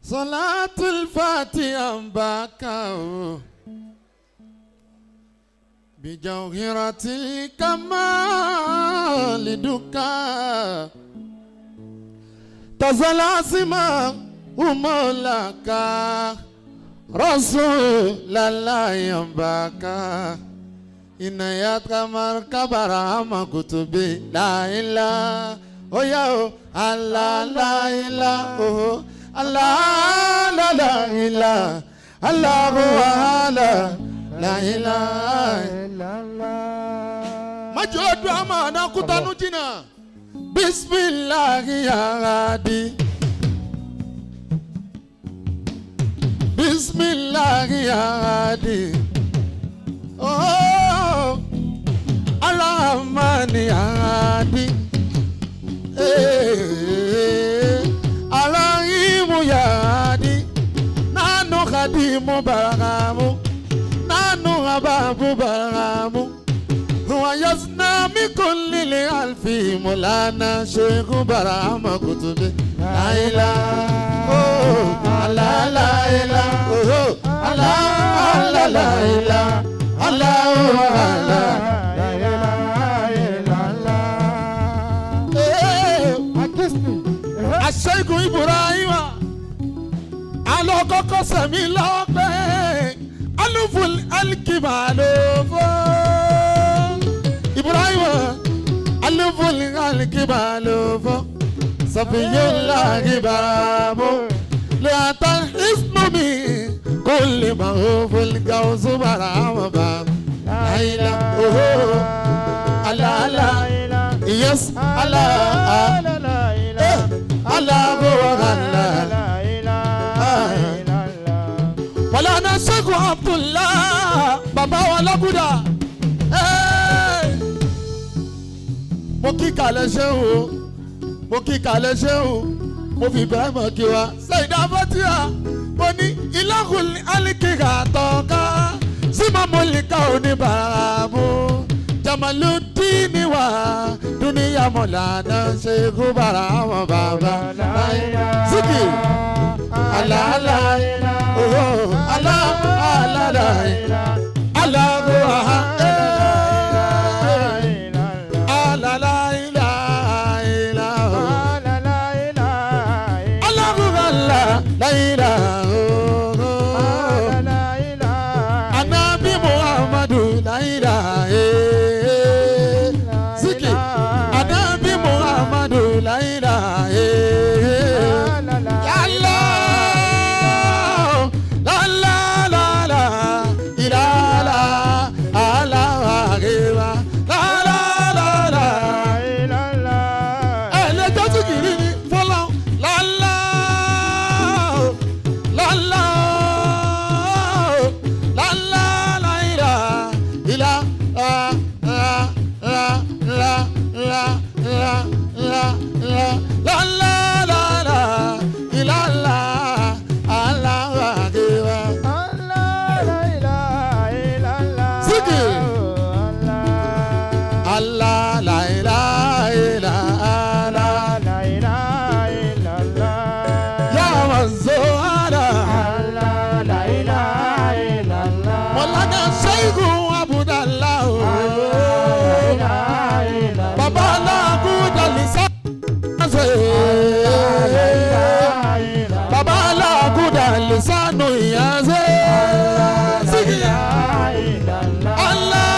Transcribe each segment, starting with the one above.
Salatul Fatiha Bakao Bijawhiratil Kamal Duka Tazalasima Umolaka Rasulallah Yambaka Inayat Kamar Kabarama Kutubi La ilaha Oh ya Allah la ilaha oh Allah la ilaha Allah la ilaha illallah Majodu amana kutanu jina Bismillah ya Hadi Bismillah ya Hadi Oh Allahumma ya Hadi Alahimu ya Hadi Nanu Khadimu Barakamu Nanu Ababu Barakamu Huwa yazna mi kulli li alfi Mulana Sheikhu Barahama Kutubi La ilaha Oh Allah la ilaha Oh Allah la ilaha Allah la ilaha illallah Sheikhu Ibrahima Alo koko sami lope Aluful alkibalofo Ibrahima Aluful alkibalofo Safiyullah Ibrahimo La tanhismumi Kulli mahuful gawzu barama bab La ilaha Allah la Yes Allah Allah Wala na Sheikh Abdullah Baba wala Buddha Mo kí kalẹ̀ Shehu Mo kí kalẹ̀ Shehu Mo fi Ibrahim kí wa Sayyida Fatiha Mo ní ilahul alikika toka Sima mulika onibaramu Jamaluddin wa Dunia Maulana Sheikh Barahama Baba Ziki Allah Allah Oh Allah Allah la Allah Allah la ilaha Allah la ilaha Anabi Muhammadu la ilaha Ziki Anabi Muhammadu la ilaha Lisanu yaze Allah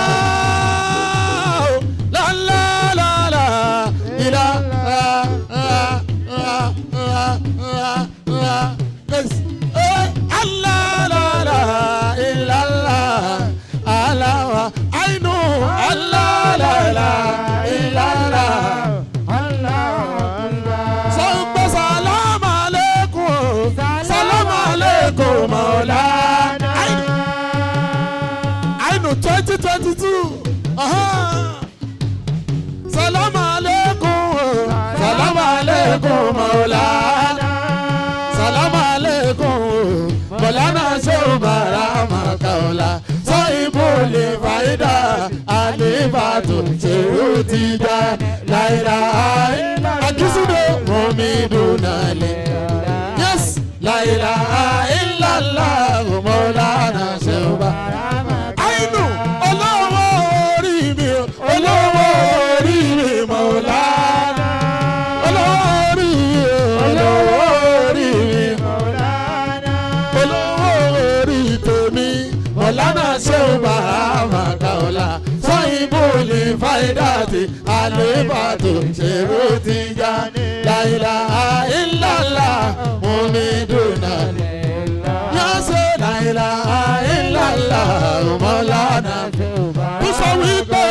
la la la la ilaha Allah la la illallah Allah ainu Allah la la illallah Maulana I know 2022 Salam alaikum Maulana Salam alaikum Maulana Sheikh Barahama Kaula Sohibul Faida Alifatu Sheikh Tijani La ilaha illallah Akisudo Momidunale Yes La ilaha illallah Maulana Shehu Barhama. Àìnù olówó orí mi olówó orí mi Maulana. Olówó orí mi olówó orí mi Maulana. Olówó orí tèmi Maulana Shehu Barhama Kaola. Sọ́yìnbó lè fáyidàtì àlébàtò ṣèrò ti já. La ilaha illallah Mumiduna. Yase la ilaha illallah Maulana. Ó sọ wípé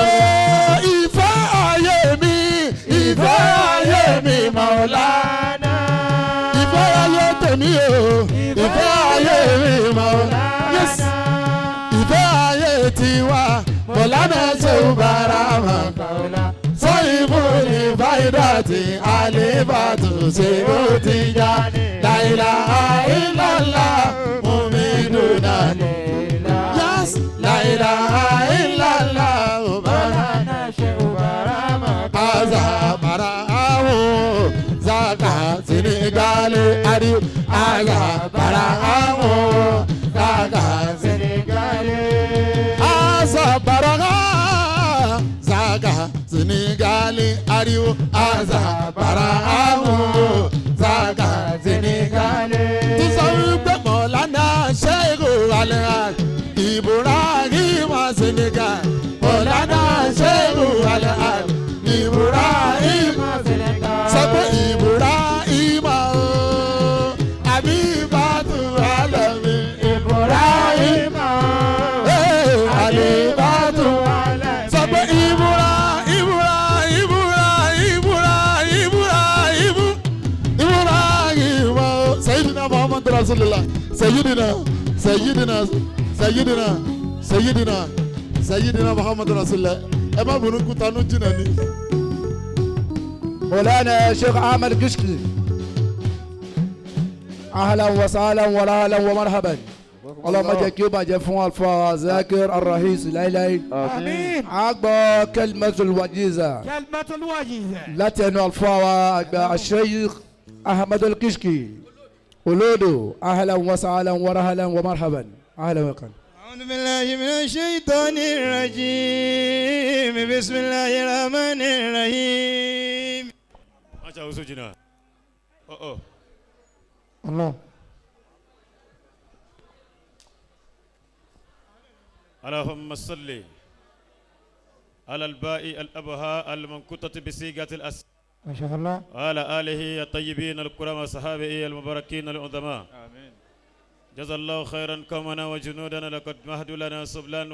ìfẹ́ ayé mi Maulana. Ìfẹ́ ayé tèmi o, ìfẹ́ ayé mi Maulana. Yes. Ìfẹ́ ayé tiwa Maulana Shehu Barhama. Sọ́yìnbó ní fáyidàtì àlébàtò ṣèrò ti já. La ilaha illallah Mumiduna. Yes, la ilaha illallah Maulana Shehu Barhama. Aza Barhama Zaka Senegale Adi. Aza Barhama Zaka Senegale. Aza Barhama Zaka Senegale Ariwo. Aza Barhama Zaka Senegale. Tó sọ wípé Maulana Shehu Alhaj Ibrahim Senegal. Maulana Shehu Alhaj Ibrahim Senegal. Sọ pé Ibrahim o Habibatu Alami. Ibrahim o Habibatu Alami. Sọ pé Ibrahim o Sayyidina Muhammad Rasulullah. Sayyidina Muhammad Rasulullah. Ẹ má bínú kú tanú jìnnà ni. مولانا شيخ أحمد الكشكي أهلا وسهلا ومرحبا ومرحبا. اللهم اجعل يوم جفوا الفا ذاكر الرئيس الإلهي. آمين. أكبر كلمة الوجيزة. كلمة الوجيزة. لا تنو الفا الشيخ أحمد الكشكي. ولودو أهلا وسهلا ومرحبا ومرحبا. أهلا وسهلا. أعوذ بالله من الشيطان الرجيم. بسم الله الرحمن الرحيم. ما شاء الله سجنا. الله. اللهم صل على الباء الأبهاء المنقطة بصيغة الأس. ما شاء الله. وعلى آله الطيبين الكرام وصحابه المباركين العظماء. آمين. جزا الله خيرا قومنا وجنودنا لقد مهدوا لنا سبلان